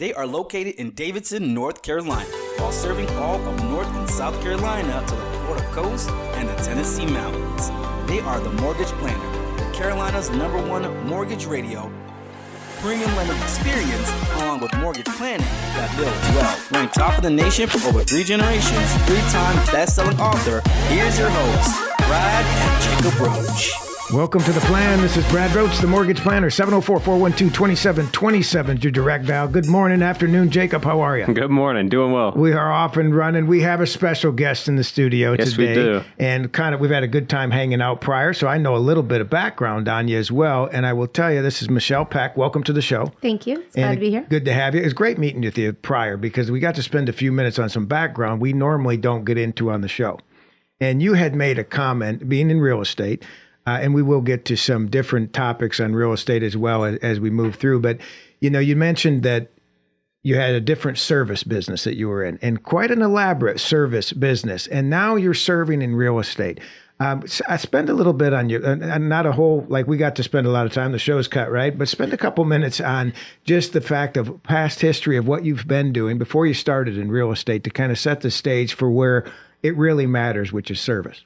They are located in Davidson, North Carolina, while serving all of North and South Carolina to the Florida coast and the Tennessee mountains. They are the Mortgage Planner, the Carolina's #1 mortgage radio, premium lending experience, along with mortgage planning that builds wealth. Ranked top of the nation for over 3 generations, 3-time best-selling author, here's your host, Brad and Jacob Roche. Welcome to The Plan. This is Brad Roche, the Mortgage Planner. 704-412-2727 is your direct dial. Good morning, afternoon, Jacob. How are you? Good morning. Doing well. We are off and running. We have a special guest in the studio today. Yes, we do. And we've had a good time hanging out prior, so I know a little bit of background on you as well. And I will tell you, this is Michelle Peck. Welcome to the show. Thank you. It's glad to be here. Good to have you. It was great meeting with you prior because we got to spend a few minutes on some background we normally don't get into on the show. And you had made a comment, being in real estate, and we will get to some different topics on real estate as well as we move through. But, you mentioned that you had a different service business that you were in, and quite an elaborate service business. And now you're serving in real estate. I spend a little bit on you, and not a whole, like we got to spend a lot of time. The show's cut, right? But spend a couple minutes on just the fact of past history of what you've been doing before you started in real estate to kind of set the stage for where it really matters, which is service.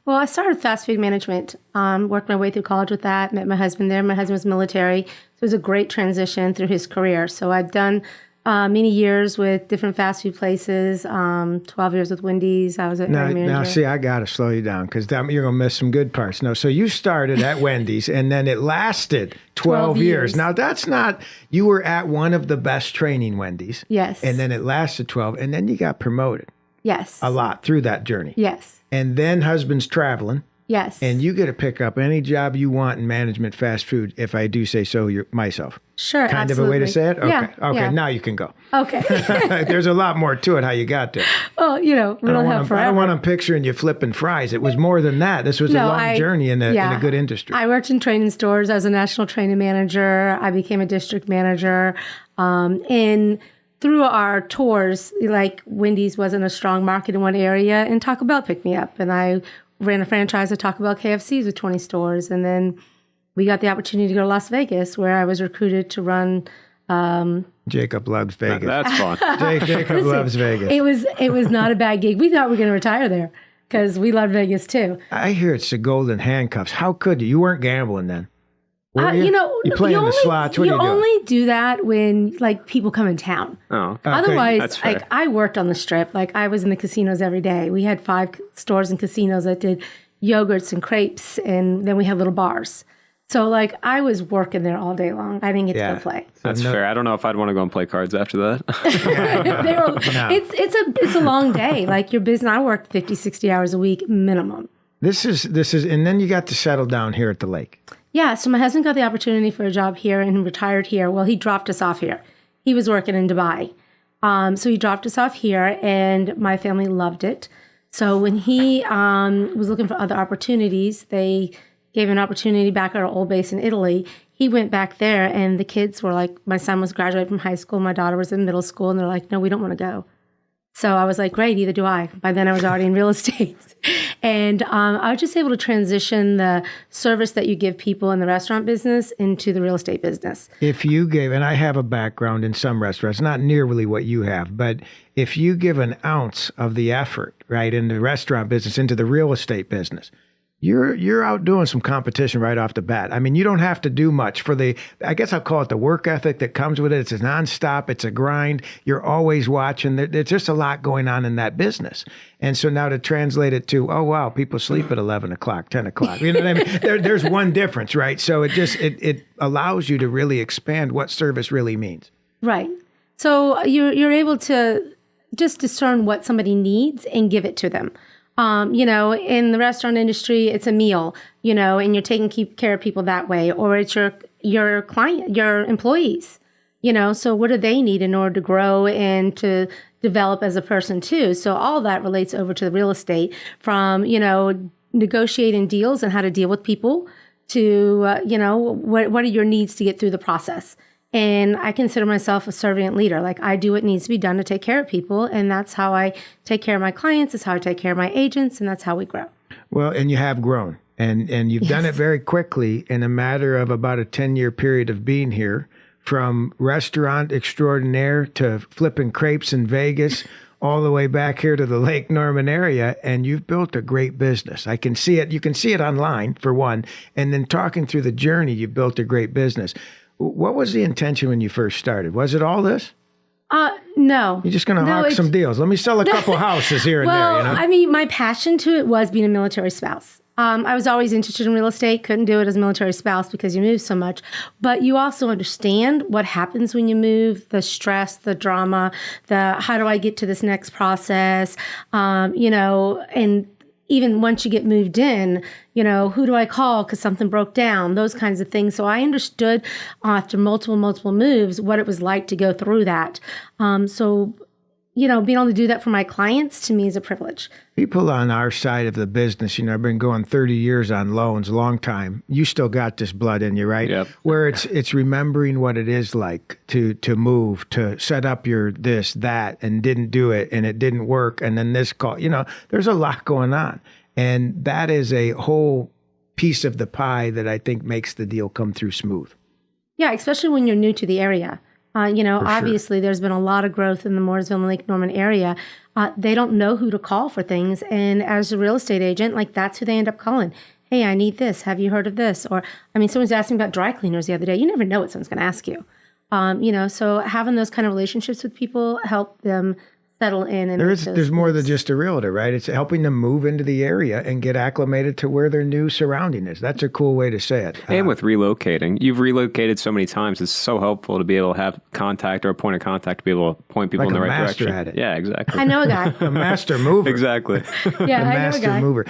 Well, I started fast food management, worked my way through college with that, met my husband there. My husband was military, so it was a great transition through his career. So I've done many years with different fast food places, 12 years with Wendy's. I was at area manager. Now, see, I got to slow you down because you're going to miss some good parts. No, so you started at Wendy's and then it lasted 12 years. Now, that's not, you were at one of the best training Wendy's. Yes. And then it lasted 12 and then you got promoted. Yes. A lot through that journey. Yes. And then husband's traveling. Yes. And you get to pick up any job you want in management fast food, if I do say so myself. Sure, Kind absolutely. of a way to say it? Okay. Yeah, Okay, yeah. now you can go. Okay. There's a lot more to it, how you got there. Well, we don't have forever. I don't want them picturing you flipping fries. It was more than that. This was a long journey in a good industry. I worked in training stores. I was a national training manager. I became a district manager. And through our tours, like Wendy's wasn't a strong market in one area, and Taco Bell picked me up. And I ran a franchise of Taco Bell KFCs with 20 stores. And then we got the opportunity to go to Las Vegas, where I was recruited to run. Jacob loves Vegas. That's fun. Jacob loves Vegas. It was not a bad gig. We thought we were going to retire there because we loved Vegas too. I hear it's the golden handcuffs. How could you? You weren't gambling then. You playing the slots. What are you doing? only do that when people come in town. Oh, okay. Otherwise, That's fair. I worked on the strip. I was in the casinos every day. We had 5 stores and casinos that did yogurts and crepes, and then we had little bars. So I was working there all day long. I didn't get to go play. That's fair. I don't know if I'd want to go and play cards after that. It's a long day. Your business, I worked 50, 60 hours a week minimum. This is, and then you got to settle down here at the lake. Yeah, so my husband got the opportunity for a job here and retired here. Well, he dropped us off here. He was working in Dubai. So he dropped us off here, and my family loved it. So when he was looking for other opportunities, they gave an opportunity back at our old base in Italy. He went back there, and the kids were my son was graduating from high school, my daughter was in middle school, and they're like, no, we don't want to go. So I was like, great, either do I. By then I was already in real estate. And I was just able to transition the service that you give people in the restaurant business into the real estate business. If you gave, and I have a background in some restaurants, not nearly what you have, but if you give an ounce of the effort, right, in the restaurant business into the real estate business, you're outdoing some competition right off the bat. I mean, you don't have to do much for I guess I'll call it the work ethic that comes with it. It's a nonstop. It's a grind. You're always watching. There's just a lot going on in that business. And so now to translate it to, oh, wow, people sleep at 11 o'clock, 10 o'clock. You know what I mean? There's one difference, right? So it allows you to really expand what service really means. Right. So you're able to just discern what somebody needs and give it to them. In the restaurant industry, it's a meal, and you're taking care of people that way, or it's your client, your employees, so what do they need in order to grow and to develop as a person too? So all that relates over to the real estate from, negotiating deals and how to deal with people to, what are your needs to get through the process. And I consider myself a servant leader. I do what needs to be done to take care of people. And that's how I take care of my clients. That's how I take care of my agents. And that's how we grow. Well, and you have grown. And you've done it very quickly in a matter of about a 10-year period of being here from restaurant extraordinaire to flipping crepes in Vegas, all the way back here to the Lake Norman area, and you've built a great business. I can see it. You can see it online, for one, and then talking through the journey, you built a great business. What was the intention when you first started? Was it all this? No. You're just going to hawk some deals. Let me sell a couple houses here and there, you know? I mean, my passion to it was being a military spouse. I was always interested in real estate, couldn't do it as a military spouse because you move so much. But you also understand what happens when you move, the stress, the drama, the how do I get to this next process, and even once you get moved in, who do I call because something broke down, those kinds of things. So I understood after multiple moves what it was like to go through that. Being able to do that for my clients to me is a privilege. People on our side of the business, I've been going 30 years on loans, long time. You still got this blood in you, right? Yep. Where it's remembering what it is like to move, to set up your this, that, and didn't do it, and it didn't work, and then this call. There's a lot going on. And that is a whole piece of the pie that I think makes the deal come through smooth. Yeah, especially when you're new to the area. Obviously there's been a lot of growth in the Mooresville and Lake Norman area. They don't know who to call for things. And as a real estate agent, that's who they end up calling. Hey, I need this. Have you heard of this? Or, someone's asking about dry cleaners the other day. You never know what someone's going to ask you. So having those kind of relationships with people help them settle in. And there's more than just a realtor, right? It's helping them move into the area and get acclimated to where their new surrounding is. That's a cool way to say it. And with relocating, you've relocated so many times. It's so helpful to be able to have contact or a point of contact to be able to point people in the right direction. At it. Yeah, exactly. I know a guy. A master mover. Exactly. Yeah, a master mover.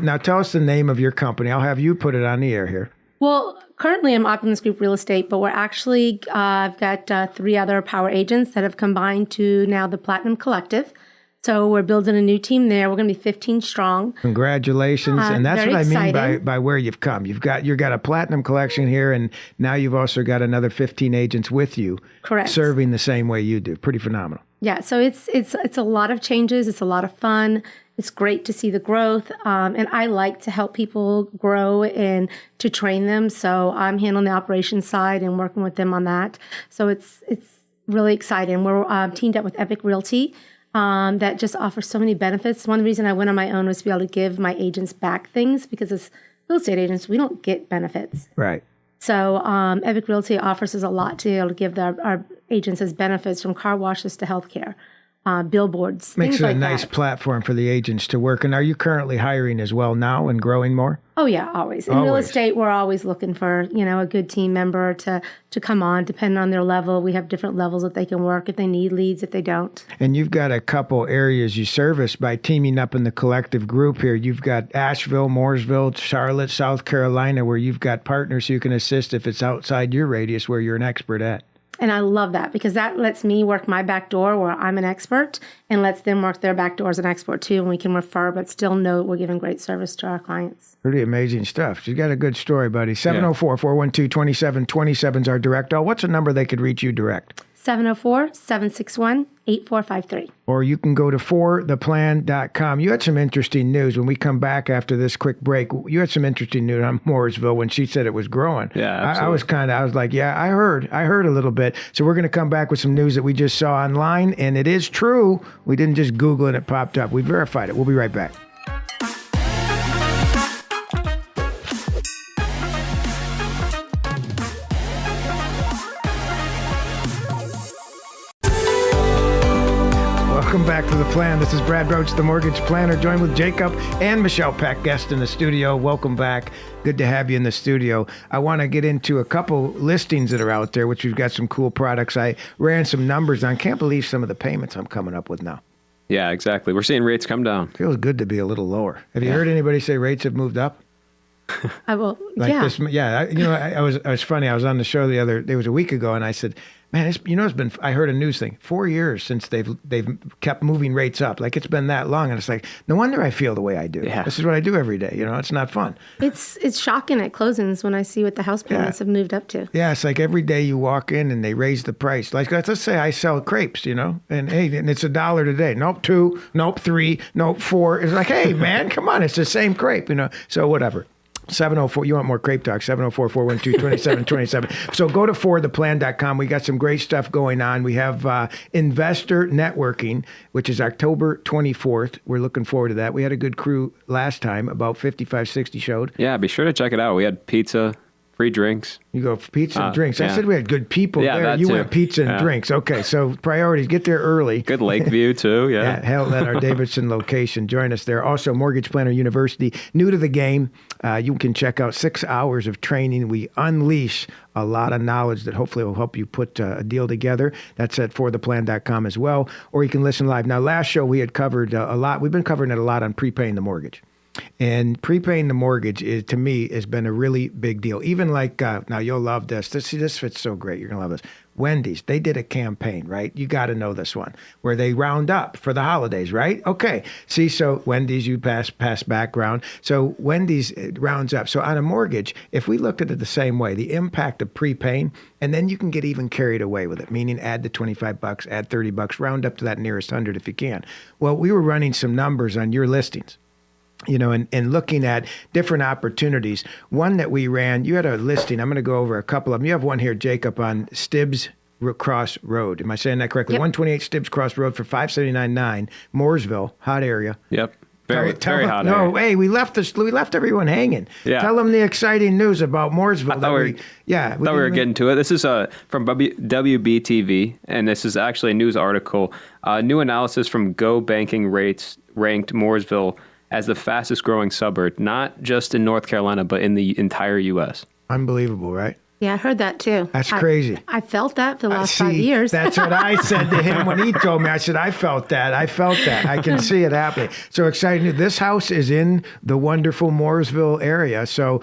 Now tell us the name of your company. I'll have you put it on the air here. Well, currently I'm Opulence Group Real Estate, but we're actually, I've got 3 other power agents that have combined to now the Platinum Collective. So we're building a new team there. We're going to be 15 strong. Congratulations. And that's what I mean by where you've come. You've got a platinum collection here, and now you've also got another 15 agents with you. Correct. Serving the same way you do. Pretty phenomenal. Yeah, so it's a lot of changes. It's a lot of fun. It's great to see the growth. And I like to help people grow and to train them. So I'm handling the operations side and working with them on that. So it's really exciting. We're teamed up with Epic Realty. That just offers so many benefits. One reason I went on my own was to be able to give my agents back things because as real estate agents, we don't get benefits. Right. So Epic Realty offers us a lot to be able to give our agents as benefits, from car washes to healthcare, billboards, Makes things it like a nice that. platform for the agents to work. And are you currently hiring as well now and growing more? Oh, yeah, always. In real estate, we're always looking for, a good team member to come on, depending on their level. We have different levels that they can work, if they need leads, if they don't. And you've got a couple areas you service by teaming up in the collective group here. You've got Asheville, Mooresville, Charlotte, South Carolina, where you've got partners who can assist if it's outside your radius where you're an expert at. And I love that because that lets me work my back door where I'm an expert and lets them work their back door as an expert too. And we can refer, but still know we're giving great service to our clients. Pretty amazing stuff. You got a good story, buddy. 704-412-2727 is our direct. What's a number they could reach you direct? 704-761-8453. Or you can go to fortheplan.com. You had some interesting news when we come back after this quick break. You had some interesting news on Mooresville when she said it was growing. Yeah, absolutely. I was like, yeah, I heard a little bit. So we're going to come back with some news that we just saw online, and it is true. We didn't just Google it, it popped up. We verified it. We'll be right back. Welcome back to The Plan. This is Brad Roach, the Mortgage Planner, joined with Jacob and Michelle Peck, guest in the studio. Welcome back. Good to have you in the studio. I want to get into a couple listings that are out there, which we've got some cool products. I ran some numbers on. Can't believe some of the payments I'm coming up with now. Yeah, exactly. We're seeing rates come down. Feels good to be a little lower. Have you heard anybody say rates have moved up? I will. This, I was funny. I was on the show it was a week ago, and I said, man, it's been, I heard a news thing, 4 years since they've kept moving rates up. Like, it's been that long. And it's like, no wonder I feel the way I do. Yeah. This is what I do every day. It's not fun. It's shocking at closings when I see what the house payments have moved up to. Yeah. It's like every day you walk in and they raise the price. Like, let's say I sell crepes, and hey, and it's $1 today. Nope, 2, nope, 3, nope, 4. It's like, hey man, come on. It's the same crepe, so whatever. 704, you want more Crepe Talk, 704-412-2727. So go to fortheplan.com. We got some great stuff going on. We have investor networking, which is October 24th. We're looking forward to that. We had a good crew last time, about 55, 60 showed. Yeah, be sure to check it out. We had pizza, free drinks. You go for pizza and drinks. I yeah. said we had good people Yeah, there. that You too. went pizza and Yeah. drinks. Okay, so priorities. Get there early. Good lake view, too. Yeah. Held at our Davidson location. Join us there. Also, Mortgage Planner University, new to the game. You can check out 6 hours of training. We unleash a lot of knowledge that hopefully will help you put a deal together. That's at fortheplan.com as well. Or you can listen live. Now, last show we had covered a lot. We've been covering it a lot on prepaying the mortgage. And prepaying the mortgage is, to me, has been a really big deal. Even like, now you'll love this. This fits so great. You're going to love this. Wendy's, they did a campaign, right? You got to know this one, where they round up for the holidays, right? Okay. See, so Wendy's, you pass background. So Wendy's rounds up. So on a mortgage, if we looked at it the same way, the impact of prepaying, and then you can get even carried away with it, meaning add the $25, add $30, round up to that nearest 100 if you can. Well, we were running some numbers on your listings. And looking at different opportunities. One that we ran, you had a listing. I'm going to go over a couple of them. You have one here, Jacob, on Stibbs Cross Road. Am I saying that correctly? Yep. 128 Stibbs Cross Road for $579.9, Mooresville, hot area. Yep. Very hot No, area. hey, we left everyone hanging. Yeah. Tell them the exciting news about Mooresville. I thought we were getting to it. This is from WBTV, and this is actually a news article. New analysis from Go Banking Rates ranked Mooresville as the fastest growing suburb, not just in North Carolina, but in the entire U.S. Unbelievable, right? Yeah, I heard that too. That's crazy. I felt that for the last See, 5 years. That's what I said to him when he told me. I said, I felt that. I can see it happening. So exciting. This house is in the wonderful Mooresville area. So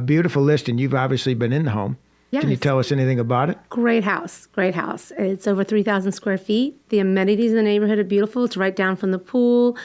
beautiful listing. You've obviously been in the home. Yes. Can you tell us anything about it? Great house. It's over 3,000 square feet. The amenities in the neighborhood are beautiful. It's right down from the pool.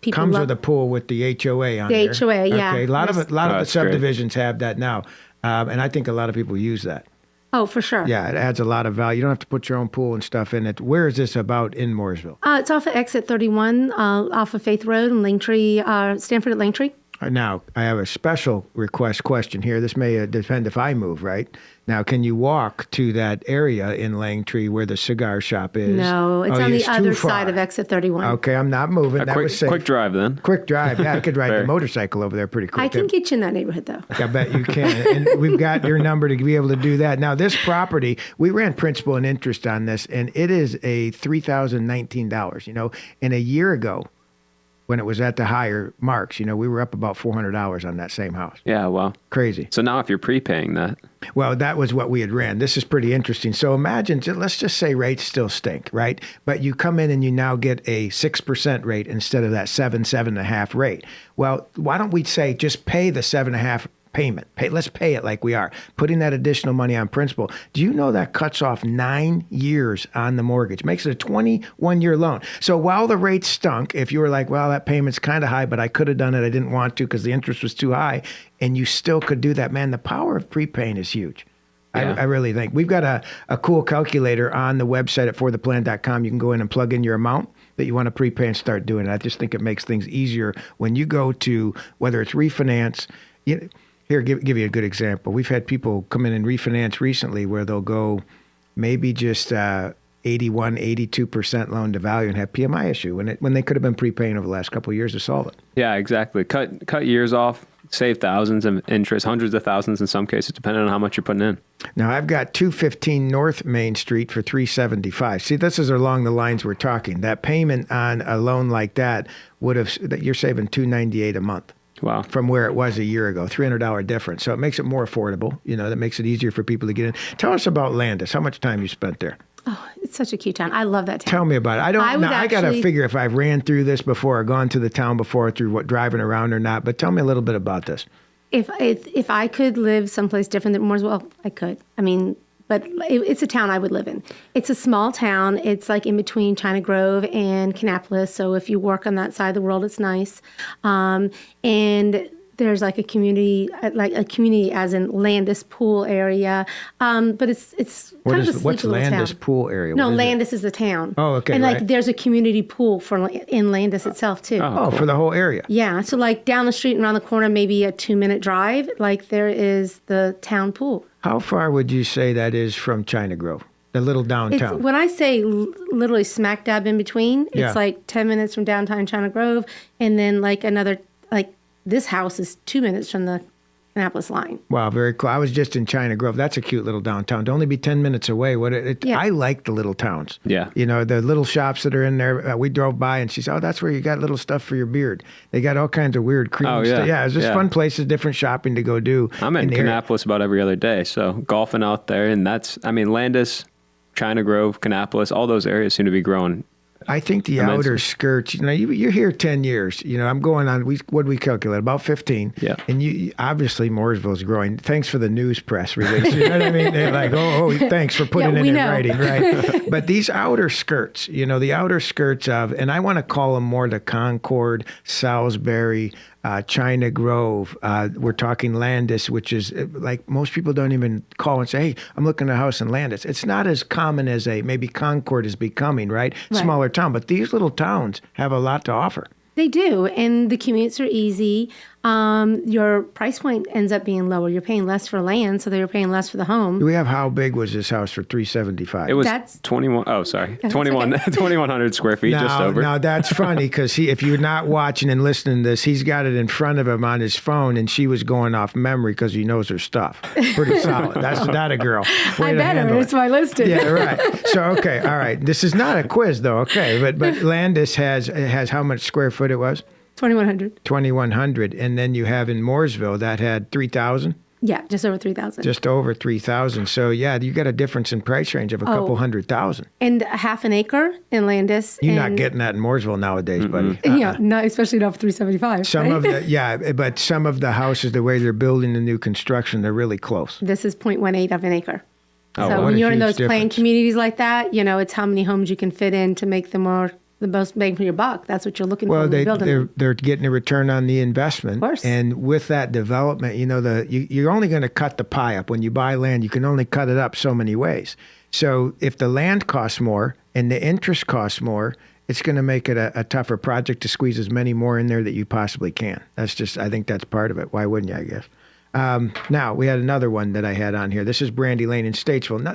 People Comes with a pool with the HOA on The there. HOA, yeah. Okay. A lot of the that's great. subdivisions have that now. And I think a lot of people use that. Oh, for sure. Yeah, it adds a lot of value. You don't have to put your own pool and stuff in it. Where is this about in Mooresville? It's off of exit 31, off of Faith Road and Langtree, Stanford at Langtree. Now, I have a special question here. This may depend if I move, right? Now, can you walk to that area in Langtree where the cigar shop is? No, it's on the other side of exit 31. Okay, I'm not moving. That was safe. Quick drive then. Quick drive. Yeah, I could ride the motorcycle over there pretty quick. I can get you in that neighborhood, though. I bet you can. And we've got your number to be able to do that. Now, this property, we ran principal and interest on this, and it is a $3,019. And a year ago, when it was at the higher marks, we were up about $400 on that same house. Yeah, well. Crazy. So now if you're prepaying that. Well, that was what we had ran. This is pretty interesting. So imagine, let's just say rates still stink, right? But you come in and you now get a 6% rate instead of that 7.5 rate. Well, why don't we say just pay the 7.5 payment? Let's pay it like we are, putting that additional money on principal. Do you know that cuts off 9 years on the mortgage? Makes it a 21-year loan. So while the rate stunk, if you were like, well, that payment's kind of high, but I could have done it, I didn't want to because the interest was too high, and you still could do that, man, the power of prepaying is huge. Yeah. I really think. We've got a cool calculator on the website at fortheplan.com. You can go in and plug in your amount that you want to prepay and start doing it. I just think it makes things easier when you go to, whether it's refinance. Here, give you a good example. We've had people come in and refinance recently where they'll go maybe just 81, 82% loan to value and have PMI issue when they could have been prepaying over the last couple of years to solve it. Yeah, exactly. Cut years off, save thousands of interest, hundreds of thousands in some cases, depending on how much you're putting in. Now, I've got 215 North Main Street for $375. See, this is along the lines we're talking. That payment on a loan like that you're saving $298 a month. Wow. From where it was a year ago, $300 difference. So it makes it more affordable. That makes it easier for people to get in. Tell us about Landis. How much time you spent there? Oh, it's such a cute town. I love that town. Tell me about it. I got to figure if I've ran through this before or gone to the town before through driving around or not. But tell me a little bit about this. If I could live someplace different than Mooresville, I could. But it's a town I would live in. It's a small town. It's like in between China Grove and Kannapolis. So if you work on that side of the world, it's nice. And there's like a community as in Landis Pool area. But it's kind of a sleepy what's little Landis town. Pool area? No, What is it? Landis is the town. Oh, okay, And like right. there's a community pool in Landis itself too. Oh, for the whole area. Yeah, so like down the street and around the corner, maybe a 2-minute drive, like there is the town pool. How far would you say that is from China Grove, the little downtown? When I say literally smack dab in between, it's Yeah. like 10 minutes from downtown China Grove, and then like another, like this house is 2 minutes from the Annapolis line. Wow, very cool. I was just in China Grove. That's a cute little downtown. To only be 10 minutes away. Yeah. I like the little towns. Yeah. You know, the little shops that are in there. We drove by and she said, oh, that's where you got little stuff for your beard. They got all kinds of weird cream Oh, yeah. stuff. Yeah, it's just Yeah. fun places, different shopping to go do. I'm in the area. Kannapolis about every other day, so golfing out there, and Landis, China Grove, Kannapolis, all those areas seem to be growing. I think the Immensely. outer skirts, you're here 10 years. I'm going on, what do we calculate? About 15. Yeah. And obviously Mooresville's growing. Thanks for the news press release. You know what I mean? They're like, oh, thanks for putting it in writing, right? But these outer skirts, the outer skirts of, and I want to call them more the Concord, Salisbury, China Grove. We're talking Landis, which is like most people don't even call and say, hey, I'm looking at a house in Landis. It's not as common as maybe Concord is becoming, right? Smaller town. But these little towns have a lot to offer. They do, and the commutes are easy. Your price point ends up being lower. You're paying less for land, so you're paying less for the home. Do we have how big was this house for $375? It was That's- 21. Oh, sorry, 2,100 square feet, just over. Now that's funny because if you're not watching and listening to this, he's got it in front of him on his phone, and she was going off memory because he knows her stuff. Pretty solid. That's not a girl. Way I to better. handle it. It's my listed. Yeah, right. So okay, all right. This is not a quiz though. Okay, but Landis has how much square foot it was? 2,100. 2,100, and then you have in Mooresville that had 3,000. Yeah, just over 3,000. Just over 3,000. So yeah, you got a difference in price range of a couple $100,000. And a half an acre in Landis. You're not getting that in Mooresville nowadays, buddy. Yeah, not especially not for 375. Some right? of but some of the houses, the way they're building the new construction, they're really close. This is 0.18 of an acre. Oh, So what when a you're in huge those planned difference. communities like that, it's how many homes you can fit in to make them the most bang for your buck. That's what you're looking for Well, when you're building them. they're getting a return on the investment. Of course. And with that development, you're only going to cut the pie up. When you buy land, you can only cut it up so many ways. So if the land costs more and the interest costs more, it's going to make it a tougher project to squeeze as many more in there that you possibly can. I think that's part of it. Why wouldn't you, I guess? Now, we had another one that I had on here. This is Brandy Lane in Statesville. Now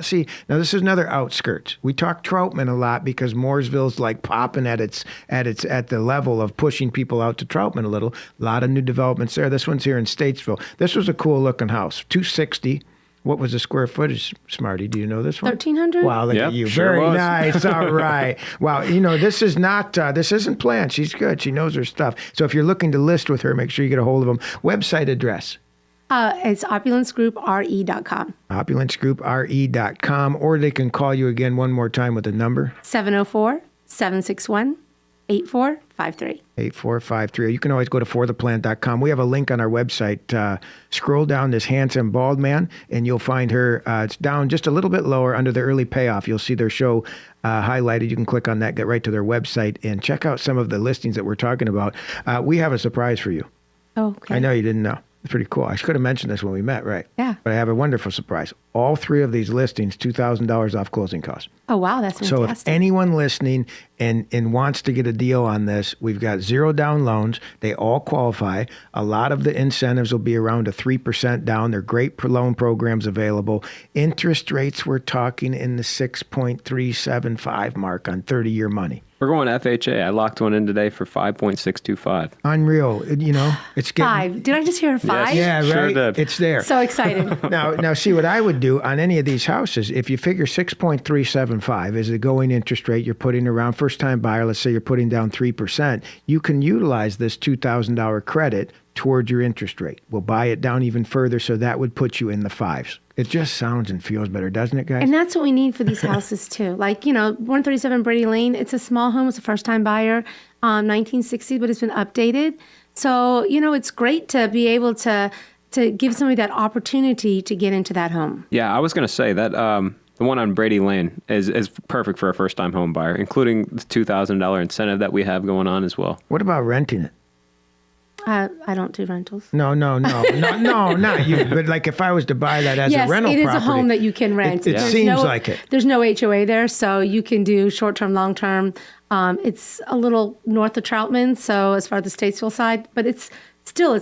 this is another outskirts. We talk Troutman a lot because Mooresville's like popping at the level of pushing people out to Troutman a little. A lot of new developments there. This one's here in Statesville. This was a cool looking house. 260. What was the square footage, Smarty? Do you know this one? 1,300? Wow, look Yep, at you. sure Very was. nice. All right. Wow, this is not, this isn't planned. She's good. She knows her stuff. So if you're looking to list with her, make sure you get a hold of them. Website address. It's opulencegroupre.com. Opulencegroupre.com, or they can call you again one more time with the number. 704-761-8453. 8453. You can always go to fortheplant.com. We have a link on our website. Scroll down this handsome bald man, and you'll find her. It's down just a little bit lower under the early payoff. You'll see their show highlighted. You can click on that, get right to their website, and check out some of the listings that we're talking about. We have a surprise for you. Oh, okay. I know you didn't know. It's pretty cool. I could have mentioned this when we met, right? Yeah. But I have a wonderful surprise. All three of these listings, $2,000 off closing costs. Oh, wow. That's So fantastic. if anyone listening and wants to get a deal on this, we've got 0 down loans. They all qualify. A lot of the incentives will be around a 3% down. They're great loan programs available. Interest rates, we're talking in the 6.375 mark on 30-year money. We're going FHA. I locked one in today for 5.625. Unreal. It's getting... 5. Did I just hear a 5? Yeah, Sure right? did. It's there. So excited. Now, see what I would do on any of these houses. If you figure 6.375 is the going interest rate you're putting around first-time buyer, let's say you're putting down 3%, you can utilize this $2,000 credit toward your interest rate. We'll buy it down even further, so that would put you in the 5s. It just sounds and feels better, doesn't it, guys? And that's what we need for these houses, too. Like, 137 Brady Lane, it's a small home. It's a first-time buyer, 1960, but it's been updated. So, it's great to be able to give somebody that opportunity to get into that home. Yeah, I was going to say that the one on Brady Lane is perfect for a first-time home buyer, including the $2,000 incentive that we have going on as well. What about renting it? I don't do rentals. No, not you. But like if I was to buy that as yes, a rental it is property, a home that you can rent. It seems like it. There's no HOA there, so you can do short-term, long-term. It's a little north of Troutman, so as far as the Statesville side, but it's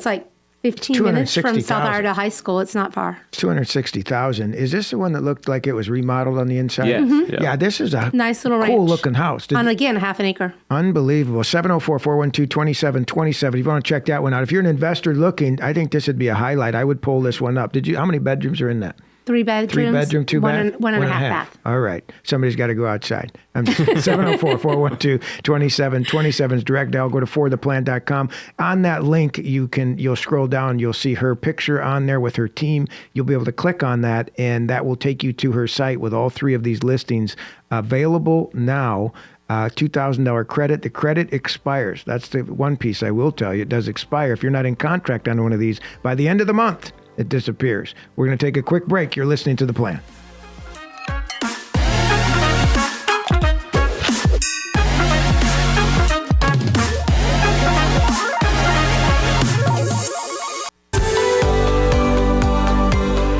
like 15 minutes from South Iredell High School. It's not far. $260,000. Is this the one that looked like it was remodeled on the inside? Yes. Mm-hmm. Yeah, this is a nice little ranch. cool-looking house. On, again, half an acre. Unbelievable. 704-412-2727. If you want to check that one out. If you're an investor looking, I think this would be a highlight. I would pull this one up. How many bedrooms are in that? 3 bedrooms. 3 bedroom, 2 bath? One and a half bath. All right. Somebody's got to go outside. 704-412-2727 is direct dial. Go to fortheplan.com. On that link, you'll scroll down. You'll see her picture on there with her team. You'll be able to click on that, and that will take you to her site with all 3 of these listings available now. $2,000 credit. The credit expires. That's the one piece I will tell you. It does expire. If you're not in contract on one of these, by the end of the month, it disappears. We're going to take a quick break. You're listening to The Plan.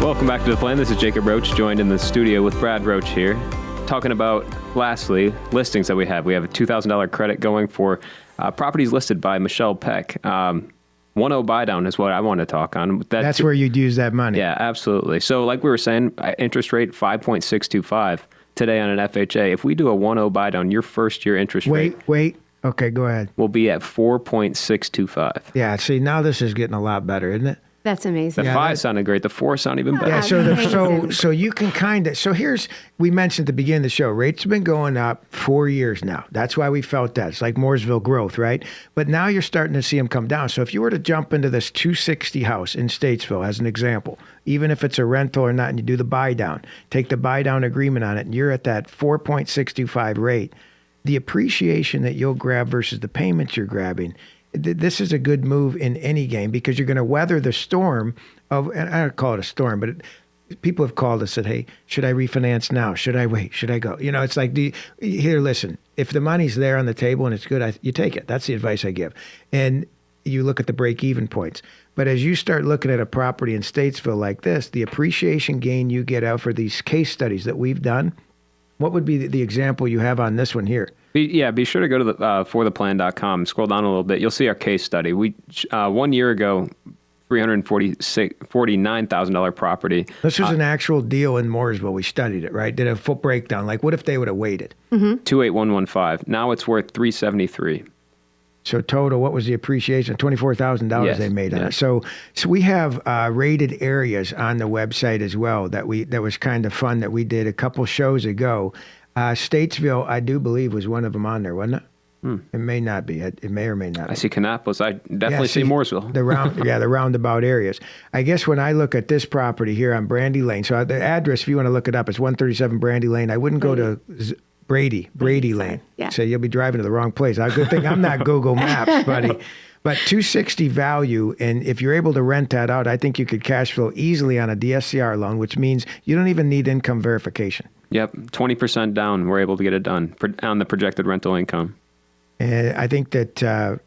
Welcome back to The Plan. This is Jacob Roche, joined in the studio with Brad Roche here, talking about, lastly, listings that we have. We have a $2,000 credit going for properties listed by Michelle Peck. 1.0 buy down is what I want to talk on. That's where you'd use that money. Yeah, absolutely. So like we were saying, interest rate 5.625 today on an FHA. If we do a 1.0 buy down, your first year interest rate. Wait. Okay, go ahead. Will be at 4.625. Yeah, see, now this is getting a lot better, isn't it? That's amazing. The 5 sounded great. The 4 sound even better. Yeah, so you can we mentioned at the beginning of the show, rates have been going up 4 years now. That's why we felt that. It's like Mooresville growth, right? But now you're starting to see them come down. So if you were to jump into this 260 house in Statesville, as an example, even if it's a rental or not, and you do the buy down, take the buy down agreement on it, and you're at that 4.625 rate, the appreciation that you'll grab versus the payments you're grabbing, this is a good move in any game because you're going to weather the storm of, and I don't call it a storm, but people have called us and said, hey, should I refinance now? Should I wait? Should I go? It's like, here, listen, if the money's there on the table and it's good, you take it. That's the advice I give. And you look at the break-even points. But as you start looking at a property in Statesville like this, the appreciation gain you get out for these case studies that we've done, what would be the example you have on this one here? Be sure to go to the fortheplan.com, scroll down a little bit. You'll see our case study. We 1 year ago, $349,000 property. This was an actual deal in Mooresville. We studied it, right? Did a full breakdown. Like, what if they would have waited? 28115. Now it's worth $373. So total, what was the appreciation? $24,000 they made on it. So we have rated areas on the website as well that was kind of fun that we did a couple shows ago. Statesville, I do believe, was one of them on there, wasn't it? It may not be. It may or may not. I see Kannapolis. I definitely see Mooresville. The roundabout areas. I guess when I look at this property here on Brandy Lane, so the address, if you want to look it up, it's 137 Brandy Lane. I wouldn't go to Brady Lane. Yeah. So you'll be driving to the wrong place. Good thing I'm not Google Maps, buddy. But 260 value, and if you're able to rent that out, I think you could cash flow easily on a DSCR loan, which means you don't even need income verification. Yep, 20% down. We're able to get it done on the projected rental income. And I think that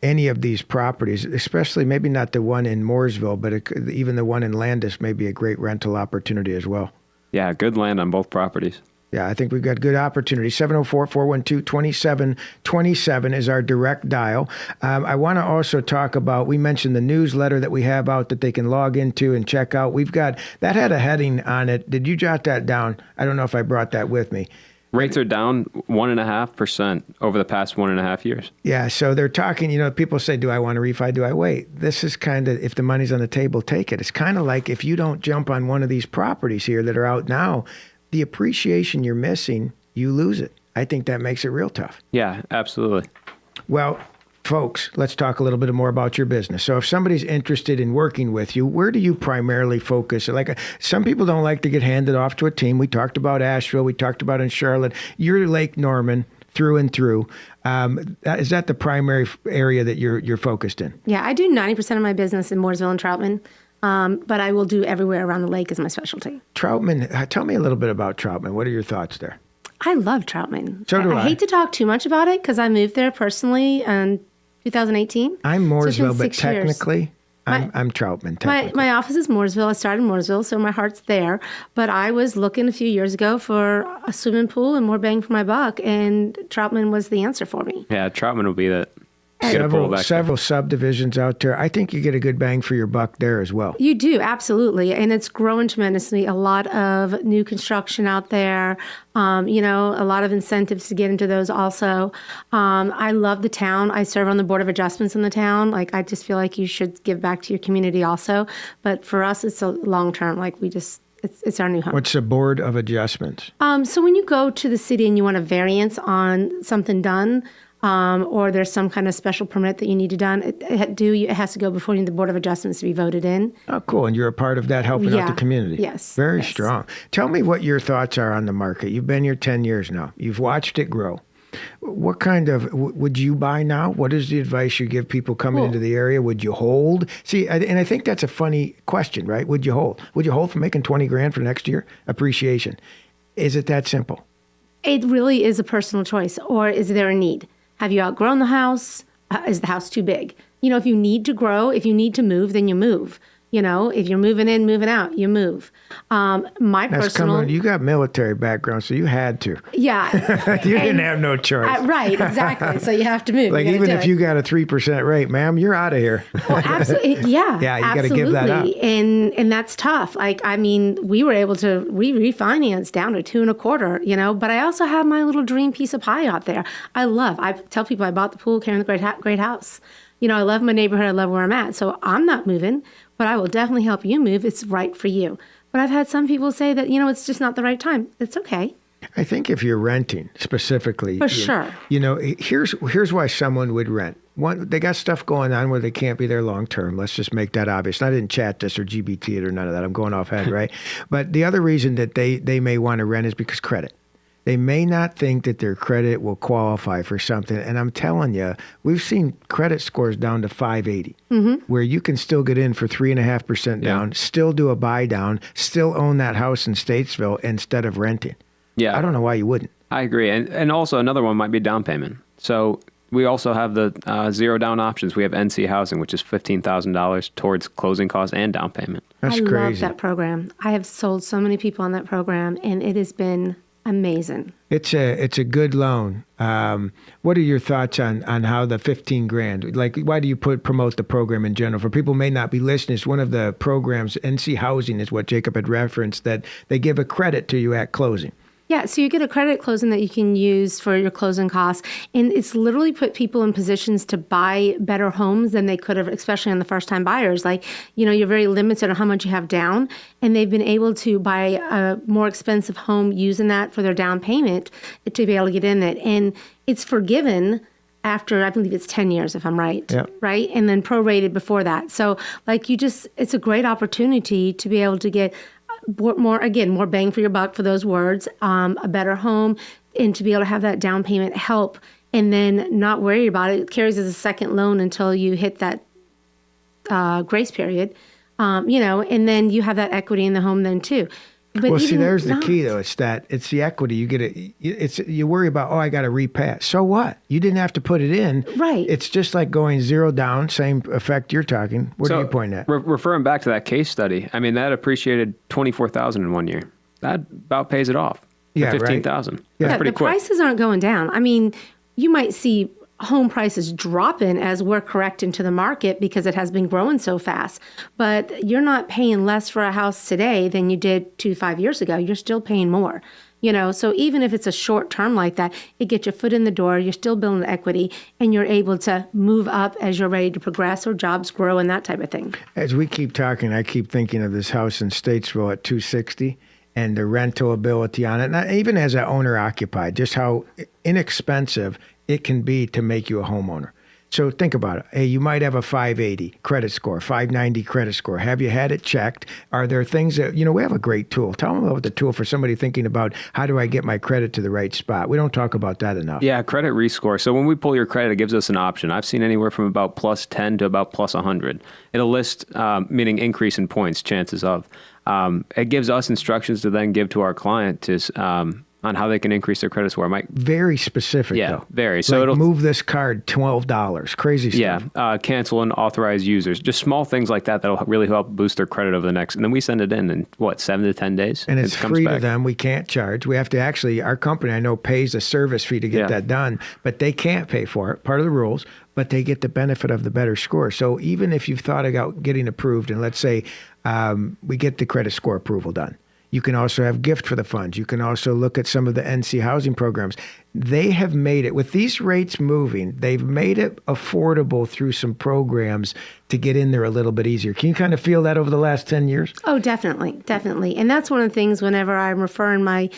any of these properties, especially maybe not the one in Mooresville, but even the one in Landis may be a great rental opportunity as well. Yeah, good land on both properties. Yeah, I think we've got good opportunity. 704-412-2727 is our direct dial. I want to also talk about, we mentioned the newsletter that we have out that they can log into and check out. We've got, that had a heading on it. Did you jot that down? I don't know if I brought that with me. Rates are down 1.5% over the past 1.5 years. Yeah, so they're talking, people say, do I want to refi? Do I wait? This is kind of, if the money's on the table, take it. It's kind of like if you don't jump on one of these properties here that are out now, the appreciation you're missing, you lose it. I think that makes it real tough. Yeah, absolutely. Well, folks, let's talk a little bit more about your business. So if somebody's interested in working with you, where do you primarily focus? Like some people don't like to get handed off to a team. We talked about Asheville. We talked about in Charlotte. You're Lake Norman through and through. Is that the primary area that you're focused in? Yeah, I do 90% of my business in Mooresville and Troutman. But I will do everywhere around the lake as my specialty. Troutman, tell me a little bit about Troutman. What are your thoughts there? I love Troutman. So do I. I hate to talk too much about it because I moved there personally, and 2018. I'm So it's been Mooresville, but 6 years. technically, I'm Troutman. Technically. My office is Mooresville. I started in Mooresville, so my heart's there. But I was looking a few years ago for a swimming pool and more bang for my buck, and Troutman was the answer for me. Yeah, Troutman will be that. Get a pool back there. Several subdivisions out there. I think you get a good bang for your buck there as well. You do, absolutely. And it's growing tremendously. A lot of new construction out there, a lot of incentives to get into those also. I love the town. I serve on the Board of Adjustments in the town. Like, I just feel like you should give back to your community also. But for us, it's a long term. Like, it's our new home. What's the Board of Adjustments? So when you go to the city and you want a variance on something done, or there's some kind of special permit that you need to done, it has to go before the Board of Adjustments to be voted in. Oh, cool. And you're a part of that, helping out the community. Yes. Very strong. Tell me what your thoughts are on the market. You've been here 10 years now. You've watched it grow. What kind of, would you buy now? What is the advice you give people coming into the area? Would you hold? See, and I think that's a funny question, right? Would you hold? Would you hold for making $20,000 for next year? Appreciation. Is it that simple? It really is a personal choice. Or is there a need? Have you outgrown the house? Is the house too big? If you need to grow, if you need to move, then you move. If you're moving in, moving out, you move. You got military background, so you had to. Yeah. You didn't have no choice. Right, exactly. So you have to move. Like, even if you got a 3% rate, ma'am, you're out of here. Well, absolutely. Yeah. Yeah, you got to give that up. And that's tough. We refinanced down to 2.25, but I also have my little dream piece of pie out there. I tell people I bought the pool, carrying the great house. I love my neighborhood. I love where I'm at. So I'm not moving, but I will definitely help you move. It's right for you. But I've had some people say that, it's just not the right time. It's okay. I think if you're renting specifically, for sure. Here's why someone would rent. One, they got stuff going on where they can't be there long term. Let's just make that obvious. And I didn't chat this or GBT it or none of that. I'm going off head, right? But the other reason that they may want to rent is because credit. They may not think that their credit will qualify for something. And I'm telling you, we've seen credit scores down to 580, where you can still get in for 3.5% down, still do a buy down, still own that house in Statesville instead of renting. Yeah. I don't know why you wouldn't. I agree. And also another one might be down payment. So we also have the zero down options. We have NC Housing, which is $15,000 towards closing costs and down payment. That's crazy. I love that program. I have sold so many people on that program, and it has been amazing. It's a good loan. What are your thoughts on how the $15,000? Like, why do you promote the program in general? For people who may not be listening, it's one of the programs. NC Housing is what Jacob had referenced, that they give a credit to you at closing. Yeah, so you get a credit closing that you can use for your closing costs. And it's literally put people in positions to buy better homes than they could have, especially on the first-time buyers. Like, you're very limited on how much you have down. And they've been able to buy a more expensive home using that for their down payment to be able to get in it. And it's forgiven after, I believe it's 10 years, if I'm right. Yep. Right? And then prorated before that. So, it's a great opportunity to be able to get more bang for your buck for those words, a better home, and to be able to have that down payment help, and then not worry about it. It carries as a second loan until you hit that grace period, and then you have that equity in the home then too. But there's the key though. It's the equity. You worry about, I got to repay. So what? You didn't have to put it in. Right. It's just like going zero down, same effect you're talking. What are you pointing at? Referring back to that case study, I mean, that appreciated $24,000 in 1 year. That about pays it off. Yeah, $15,000. Right. That's pretty quick. The prices aren't going down. I mean, you might see home prices dropping as we're correcting to the market because it has been growing so fast. But you're not paying less for a house today than you did 5 years ago. You're still paying more. So even if it's a short term like that, it gets your foot in the door, you're still building equity, and you're able to move up as you're ready to progress or jobs grow and that type of thing. As we keep talking, I keep thinking of this house in Statesville at 260 and the rental ability on it. And even as an owner occupied, just how inexpensive it can be to make you a homeowner. So think about it. Hey, you might have a 580 credit score, 590 credit score. Have you had it checked? Are there things that, we have a great tool. Tell them about the tool for somebody thinking about, how do I get my credit to the right spot? We don't talk about that enough. Yeah, credit rescore. So when we pull your credit, it gives us an option. I've seen anywhere from about plus 10 to about plus 100. It'll list, meaning increase in points, chances of. It gives us instructions to then give to our client to on how they can increase their credit score. Very specific, though. Very. So like it'll move this card $12. Crazy stuff. Yeah, cancel and authorize users. Just small things like that that'll really help boost their credit over the next. And then we send it in what, 7 to 10 days, and it's comes free back to them. We can't charge. We have to actually. Our company, I know, pays a service fee to get that done, but they can't pay for it. Part of the rules. But they get the benefit of the better score. So even if you've thought about getting approved, and let's say we get the credit score approval done, you can also have gift for the funds. You can also look at some of the NC housing programs. They have made it, with these rates moving, they've made it affordable through some programs to get in there a little bit easier. Can you kind of feel that over the last 10 years? Oh, definitely. Definitely. And that's one of the things whenever I'm referring my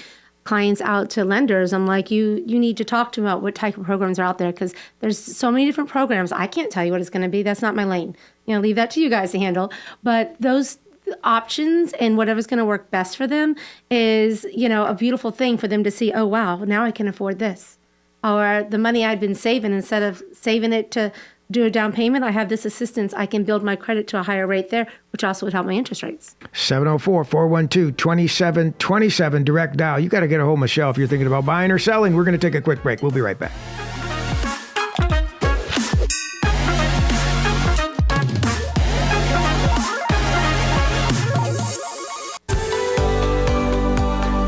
clients out to lenders, I'm like, you need to talk to them about what type of programs are out there, because there's so many different programs. I can't tell you what it's going to be. That's not my lane. Leave that to you guys to handle. But those options and whatever's going to work best for them is, a beautiful thing for them to see. Oh, wow, now I can afford this. Or the money I'd been saving, instead of saving it to do a down payment, I have this assistance. I can build my credit to a higher rate there, which also would help my interest rates. 704-412-2727, direct dial. You got to get a hold of Michelle if you're thinking about buying or selling. We're going to take a quick break. We'll be right back.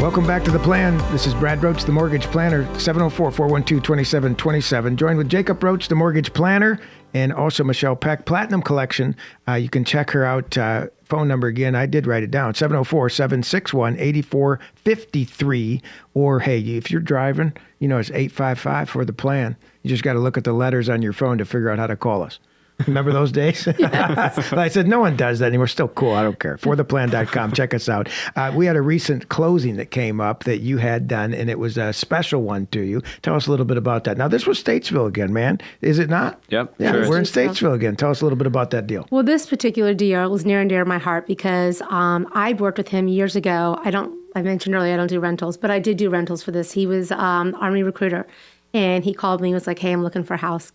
Welcome back to The Plan. This is Brad Roche, the Mortgage Planner, 704-412-2727. Joined with Jacob Roche, the Mortgage Planner, and also Michelle Peck, Platinum Collection. You can check her out. Phone number again, I did write it down, 704-761-8453. Or, hey, if you're driving, it's 855 for The Plan. You just got to look at the letters on your phone to figure out how to call us. Remember those days? Yes. I said, no one does that anymore. Still cool. I don't care. ForThePlan.com. Check us out. We had a recent closing that came up that you had done, and it was a special one to you. Tell us a little bit about that. Now, this was Statesville again, man. Is it not? Yep. Yeah, sure. We're in Statesville again. Tell us a little bit about that deal. Well, this particular deal was near and dear to my heart because I'd worked with him years ago. I mentioned earlier I don't do rentals, but I did do rentals for this. He was Army recruiter, and he called me and was like, hey, I'm looking for a house.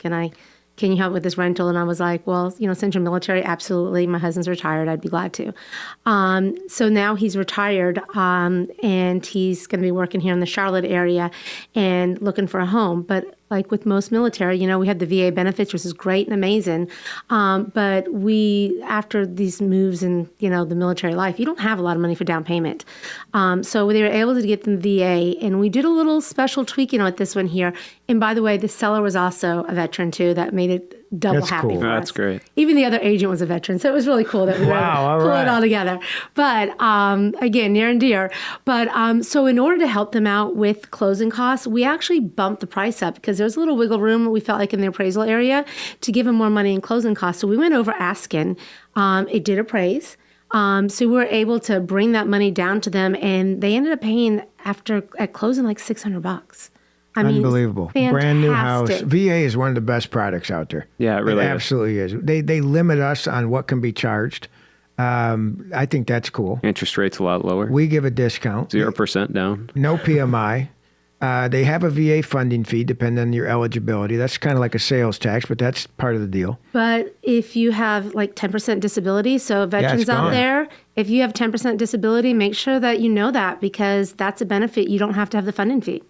Can you help with this rental? And I was like, well, since you're military, absolutely. My husband's retired. I'd be glad to. So now he's retired, and he's going to be working here in the Charlotte area and looking for a home. But like with most military, we have the VA benefits, which is great and amazing. But after these moves in, the military life, you don't have a lot of money for down payment. So they were able to get them VA, and we did a little special tweaking with this one here. And by the way, the seller was also a veteran too. That made it double That's happy cool. for us. That's great. Even the other agent was a veteran, so it was really cool that we were able to pull it all together. But again, near and dear. But so in order to help them out with closing costs, we actually bumped the price up because there's a little wiggle room we felt like in the appraisal area to give them more money in closing costs. So we went over asking. It did appraise. So we were able to bring that money down to them, and they ended up paying at closing like $600. Unbelievable. Brand new house. Fantastic. VA is one of the best products out there. Yeah, it really is. Absolutely is. They limit us on what can be charged. I think that's cool. Interest rate's a lot lower. We give a discount. 0% down. No PMI. They have a VA funding fee depending on your eligibility. That's kind of like a sales tax, but that's part of the deal. But if you have like 10% disability, so veterans out gone. there, if you have 10% disability, make sure that you know that because that's a benefit. You don't have to have the funding fee.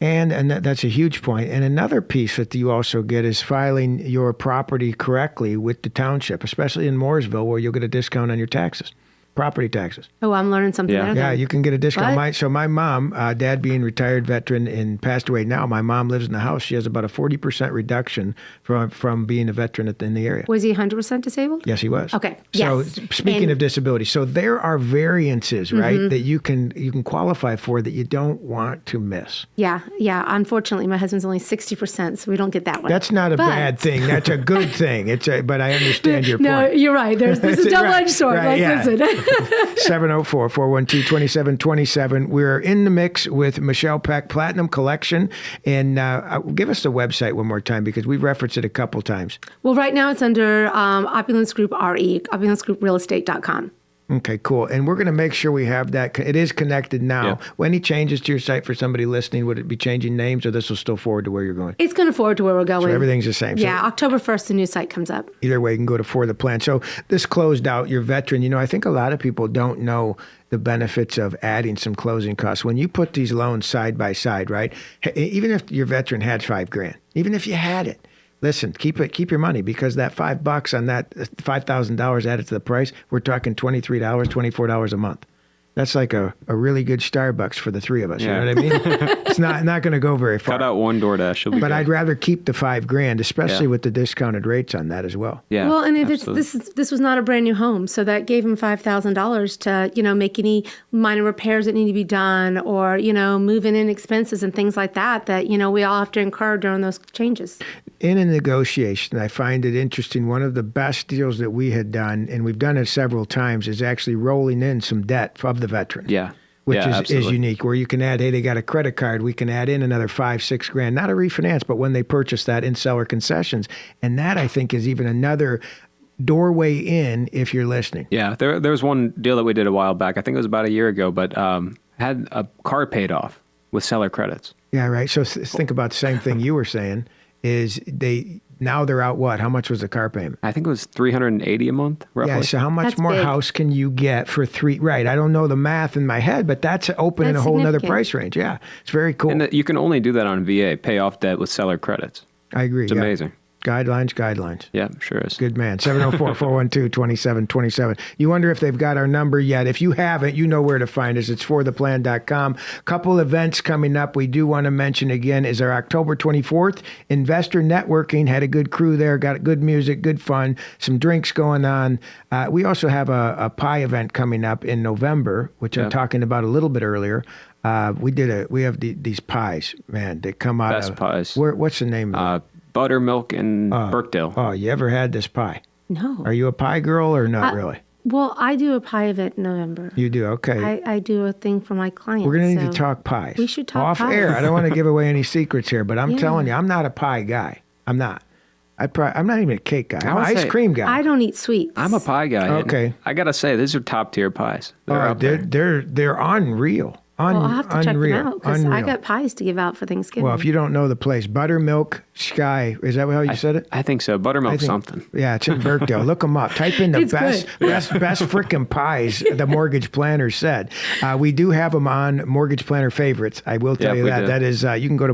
And that's a huge point. And another piece that you also get is filing your property correctly with the township, especially in Mooresville, where you'll get a discount on your taxes. Property taxes. Oh, I'm learning something there. Yeah, then. you can get a discount. What? My mom, dad being retired veteran and passed away now, my mom lives in the house. She has about a 40% reduction from being a veteran in the area. Was he 100% disabled? Yes, he was. Okay. So Yes. speaking of disability, so there are variances, right, that you can qualify for that you don't want to miss. Yeah. Unfortunately, my husband's only 60%, so we don't get that one. That's not a But- bad thing. That's a good thing. But I understand your No, point. you're right. There's a double-edged sword. Right, yeah. Listen. 704-412-2727. We're in the mix with Michelle Peck, Platinum Collection. And give us the website one more time because we've referenced it a couple times. Well, right now it's under Opulence Group RE, opulencegrouprealestate.com. Okay, cool. And we're going to make sure we have that. It is connected now. Yeah. When he changes to your site for somebody listening, would it be changing names or this will still forward to where you're going? It's going to forward to where we're going. So everything's the same. So Yeah, October 1st, the new site comes up. either way, you can go to For the Plan. So this closed out your veteran. I think a lot of people don't know the benefits of adding some closing costs. When you put these loans side by side, right? Even if your veteran had $5,000, even if you had it, listen, keep your money, because that $5 on that $5,000 added to the price, we're talking $23, $24 a month. That's like a really good Starbucks for the three of us. Yeah. You know what I mean? It's not going to go very far. Cut out one DoorDash. You'll be But good. I'd rather keep the $5,000, especially with the discounted rates on that as well. Yeah. Well, and if absolutely. this was not a brand new home, so that gave him $5,000 to make any minor repairs that need to be done, or moving in expenses and things like that we all have to incur during those changes. In a negotiation, I find it interesting. One of the best deals that we had done, and we've done it several times, is actually rolling in some debt of the veteran. Yeah. Which Yeah, is absolutely. unique, where you can add, hey, they got a credit card, we can add in another $5,000-$6,000, not a refinance, but when they purchase that, in seller concessions. And that, I think, is even another doorway in if you're listening. Yeah, there was one deal that we did a while back. I think it was about a year ago, but had a car paid off with seller credits. Yeah, right. So think about the same thing you were saying, is now they're out what? How much was the car payment? I think it was $380 a month, roughly. Yeah, so how much That's more big. house can you get for $3? Right, I don't know the math in my head, but that's opening That's a whole nother significant. price range. Yeah, it's very cool. And you can only do that on VA, pay off debt with seller credits. I agree. It's amazing. Guidelines. Yeah, sure is. Good man. 704-412-2727. You wonder if they've got our number yet. If you haven't, you know where to find us. It's fortheplan.com. Couple events coming up we do want to mention again is our October 24th Investor Networking. Had a good crew there, got good music, good fun, some drinks going on. We also have a pie event coming up in November, which I'm talking about a little bit earlier. We have these pies, man, that come out Best of pies. What's the name of it? Buttermilk and Birkdale. Oh, you ever had this pie? No. Are you a pie girl or not really? Well, I do a pie event in November. You do, okay. I do a thing for my clients. We're going to need so to talk pies. We should talk off pies. air. I don't want to give away any secrets here, but I'm Yeah. telling you, I'm not a pie guy. I'm not. I'm not even a cake guy. I'm an would ice say- cream guy. I don't eat sweets. I'm a pie guy. and Okay. I got to say, these are top tier pies. They're out there. they're unreal. Well, I'll have to check them Unreal. out because I Unreal. got pies to give out for Thanksgiving. Well, if you don't know the place, Buttermilk Sky, is that how you said it? I think so. Buttermilk I think- something. Yeah, it's in Birkdale. Look them up. Type in the It's best freaking pies, the Mortgage Planner said. We do have them on Mortgage Planner favorites. I will tell Yep, you we that. do. That is, you can go to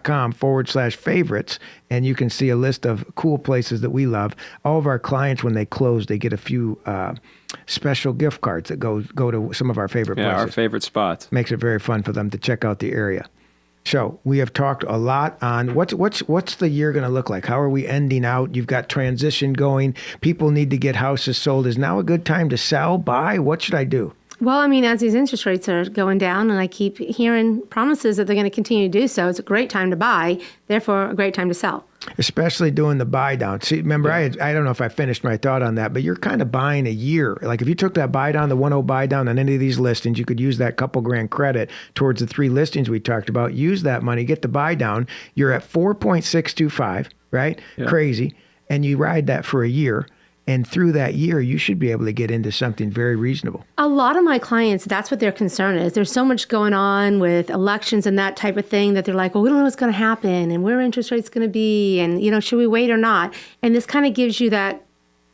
themortgageplanner.com/favorites, and you can see a list of cool places that we love. All of our clients, when they close, they get a few special gift cards that go to some of our favorite Yeah, places. our favorite spots. Makes it very fun for them to check out the area. So we have talked a lot on what's the year going to look like? How are we ending out? You've got transition going. People need to get houses sold. Is now a good time to sell, buy? What should I do? Well, I mean, as these interest rates are going down, and I keep hearing promises that they're going to continue to do so, it's a great time to buy, therefore a great time to sell. Especially doing the buy down. See, remember, I don't know if I finished my thought on that, but you're kind of buying a year. Like if you took that buy down, the 1.0 buy down on any of these listings, you could use that couple grand credit towards the 3 listings we talked about. Use that money, get the buy down. You're at 4.625, right? Yeah. Crazy. And you ride that for a year. And through that year, you should be able to get into something very reasonable. A lot of my clients, that's what their concern is. There's so much going on with elections and that type of thing that they're like, well, we don't know what's going to happen and where interest rates going to be and, should we wait or not? And this kind of gives you that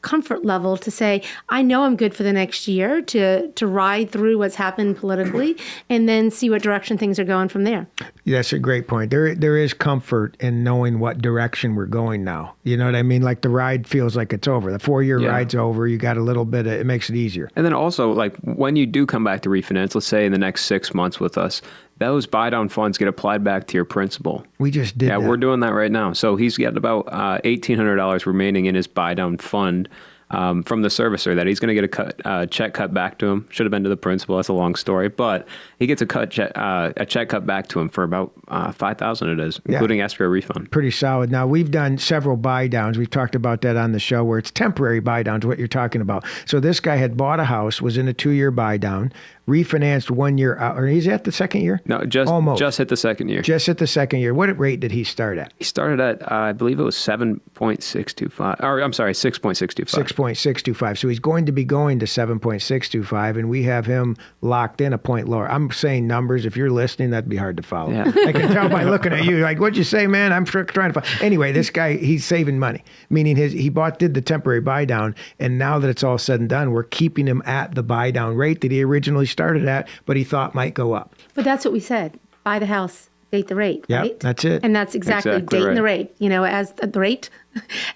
comfort level to say, I know I'm good for the next year to ride through what's happened politically and then see what direction things are going from there. That's a great point. There is comfort in knowing what direction we're going now. You know what I mean? Like the ride feels like it's over. The 4-year Yeah. ride's over. You got a little bit of, it makes it easier. And then also, like when you do come back to refinance, let's say in the next 6 months with us, those buy down funds get applied back to your principal. We just did Yeah, that. we're doing that right now. So he's got about $1,800 remaining in his buy down fund from the servicer that he's going to get a check cut back to him. Should have been to the principal. That's a long story, but he gets a check cut back to him for about $5,000. It is, including escrow refund. Pretty solid. Now, we've done several buy downs. We've talked about that on the show where it's temporary buy downs, what you're talking about. So this guy had bought a house, was in a 2-year buy down, refinanced 1 year out, or he's at the second year? No, just hit the second year. Just at the second year. What rate did he start at? He started at, I believe it was 7.625, or I'm sorry, 6.625. 7.625. So he's going to be going to 7.625, and we have him locked in a point lower. I'm saying numbers. If you're listening, that'd be hard to follow. Yeah. I can tell by looking at you. Like, what'd you say, man? I'm trying to follow. Anyway, this guy, he's saving money, meaning he did the temporary buy down, and now that it's all said and done, we're keeping him at the buy down rate that he originally started at, but he thought might go up. But that's what we said. Buy the house, date the rate, Yep, right? that's it. And that's exactly dating right. the rate. You know, as the rate,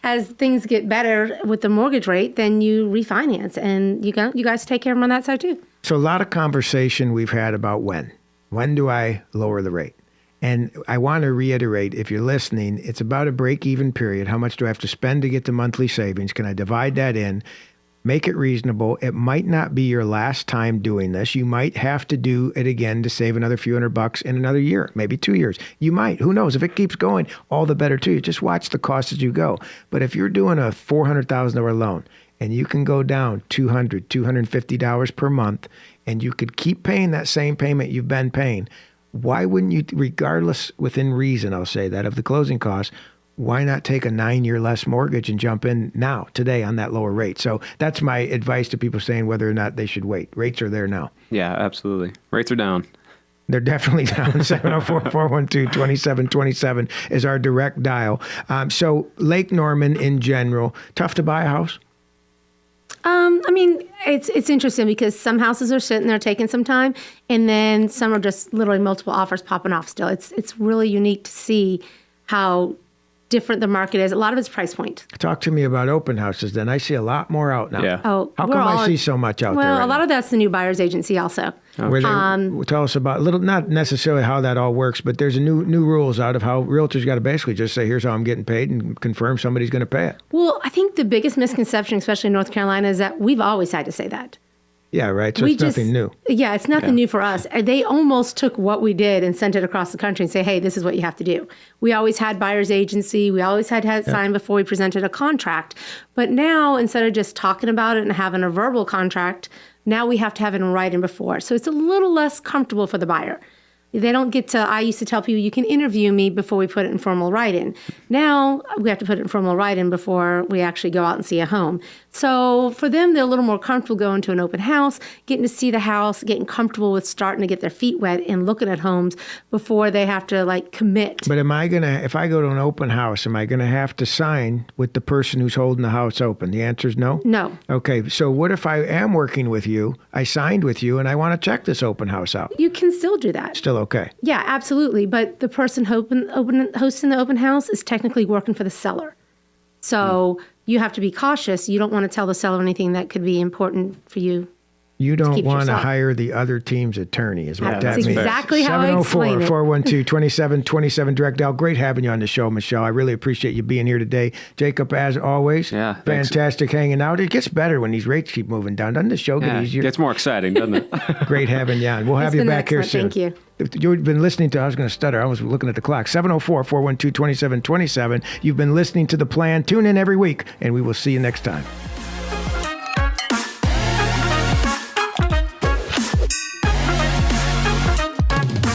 as things get better with the mortgage rate, then you refinance, and you guys take care of them on that side too. So a lot of conversation we've had about when do I lower the rate? And I want to reiterate, if you're listening, it's about a break-even period. How much do I have to spend to get the monthly savings? Can I divide that in? Make it reasonable. It might not be your last time doing this. You might have to do it again to save another few $100 in another year, maybe 2 years. You might. Who knows? If it keeps going, all the better too. You just watch the cost as you go. But if you're doing a $400,000 loan and you can go down $200, $250 per month, and you could keep paying that same payment you've been paying, why wouldn't you, regardless, within reason, I'll say that, of the closing costs, why not take a 9-year less mortgage and jump in now, today, on that lower rate? So that's my advice to people saying whether or not they should wait. Rates are there now. Yeah, absolutely. Rates are down. They're definitely down. 704-412-2727 is our direct dial. So Lake Norman in general, tough to buy a house? I mean, it's interesting because some houses are sitting there taking some time, and then some are just literally multiple offers popping off still. It's really unique to see how different the market is. A lot of it's price point. Talk to me about open houses then. I see a lot more out now. Yeah. Oh, How come I see so much out there? Well, right a lot now? of that's the new buyer's agency also. Where they, tell us about not necessarily how that all works, but there's a new rules out of how realtors got to basically just say, here's how I'm getting paid, and confirm somebody's going to pay it. Well, I think the biggest misconception, especially in North Carolina, is that we've always had to say that. Yeah, right. So it's nothing new. Yeah, it's nothing new for us. They almost took what we did and sent it across the country and say, hey, this is what you have to do. We always had buyer's agency. We always had to sign before we presented a contract. But now, instead of just talking about it and having a verbal contract, now we have to have it in writing before. So it's a little less comfortable for the buyer. They don't get to, I used to tell people, you can interview me before we put it in formal writing. Now we have to put it in formal writing before we actually go out and see a home. So for them, they're a little more comfortable going to an open house, getting to see the house, getting comfortable with starting to get their feet wet and looking at homes before they have to like commit. But if I go to an open house, am I going to have to sign with the person who's holding the house open? The answer is no? No. Okay, so what if I am working with you, I signed with you, and I want to check this open house out? You can still do that. Still okay. Yeah, absolutely. But the person hosting the open house is technically working for the seller. So you have to be cautious. You don't want to tell the seller anything that could be important for you. You don't keep want to yourself. hire the other team's attorney, is what that That's means. exactly how I explain it. 704-412-2727 direct dial. Great having you on the show, Michelle. I really appreciate you being here today. Jacob, as always, thanks. Fantastic hanging out. It gets better when these rates keep moving down. Doesn't the show get easier? It gets more exciting, doesn't it? Great having you on. We'll have It's you been back here excellent. soon. Thank you. You've been listening to, I was going to stutter. I was looking at the clock. 704-412-2727. You've been listening to The Plan. Tune in every week, and we will see you next time.